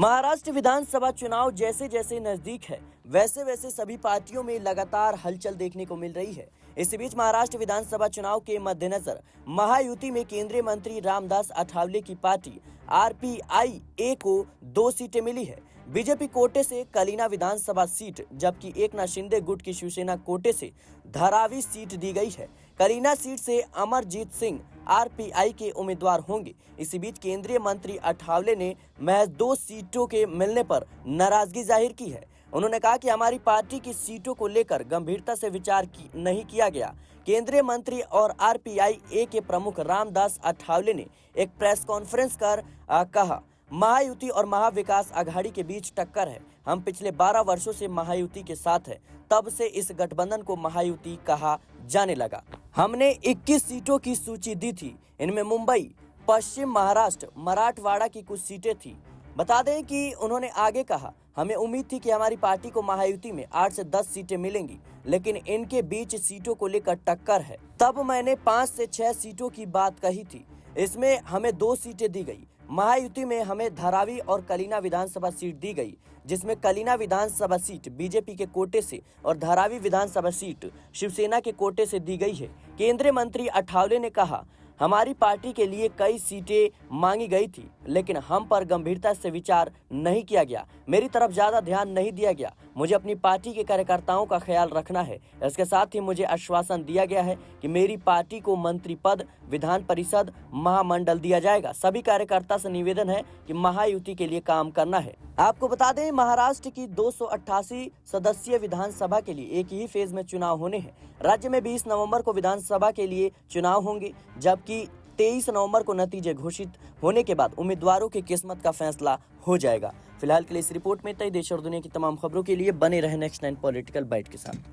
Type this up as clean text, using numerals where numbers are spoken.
महाराष्ट्र विधानसभा चुनाव जैसे जैसे नजदीक है वैसे वैसे सभी पार्टियों में लगातार हलचल देखने को मिल रही है। इसी बीच महाराष्ट्र विधानसभा चुनाव के मद्देनजर महायुति में केंद्रीय मंत्री रामदास अठावले की पार्टी आरपीआई को 2 सीटें मिली है। बीजेपी कोटे से कलीना विधानसभा सीट जबकि एकनाथ शिंदे गुट की शिवसेना कोटे से धारावी सीट दी गई है। कलीना सीट से अमरजीत सिंह आरपीआई के उम्मीदवार होंगे। इसी बीच केंद्रीय मंत्री अठावले ने महज 2 सीटों के मिलने पर नाराजगी जाहिर की है। उन्होंने कहा कि हमारी पार्टी की सीटों को लेकर गंभीरता से विचार नहीं किया गया। केंद्रीय मंत्री और आरपीआई के प्रमुख रामदास अठावले ने एक प्रेस कॉन्फ्रेंस कर कहा, महायुति और महाविकास आघाड़ी के बीच टक्कर है। हम पिछले 12 वर्षों से महायुति के साथ हैं, तब से इस गठबंधन को महायुति कहा जाने लगा। हमने 21 सीटों की सूची दी थी, इनमें मुंबई, पश्चिम महाराष्ट्र, मराठवाड़ा की कुछ सीटें थी। बता दें कि उन्होंने आगे कहा, हमें उम्मीद थी कि हमारी पार्टी को महायुति में 8 से 10 सीटें मिलेंगी, लेकिन इनके बीच सीटों को लेकर टक्कर है। तब मैंने 5 से 6 सीटों की बात कही थी, इसमें हमें 2 सीटें दी गई। महायुति में हमें धारावी और कलीना विधानसभा सीट दी गई, जिसमें कलीना विधानसभा सीट बीजेपी के कोटे से और धारावी विधानसभा सीट शिवसेना के कोटे से दी गई है। केंद्रीय मंत्री अठावले ने कहा, हमारी पार्टी के लिए कई सीटें मांगी गई थी, लेकिन हम पर गंभीरता से विचार नहीं किया गया। मेरी तरफ ज्यादा ध्यान नहीं दिया गया। मुझे अपनी पार्टी के कार्यकर्ताओं का ख्याल रखना है। इसके साथ ही मुझे आश्वासन दिया गया है कि मेरी पार्टी को मंत्री पद, विधान परिषद, महामंडल दिया जाएगा। सभी कार्यकर्ता से निवेदन है कि महायुति के लिए काम करना है। आपको बता दें, महाराष्ट्र की 288 सदस्यीय विधानसभा के लिए एक ही फेज में चुनाव होने हैं। राज्य में 20 नवंबर को विधानसभा के लिए चुनाव होंगे, जबकि 23 नवंबर को नतीजे घोषित होने के बाद उम्मीदवारों की किस्मत का फैसला हो जाएगा। फिलहाल के लिए इस रिपोर्ट में इतना ही। देश और दुनिया की तमाम खबरों के लिए बने रहे नेक्स्ट 9 पॉलिटिकल बाइट के साथ।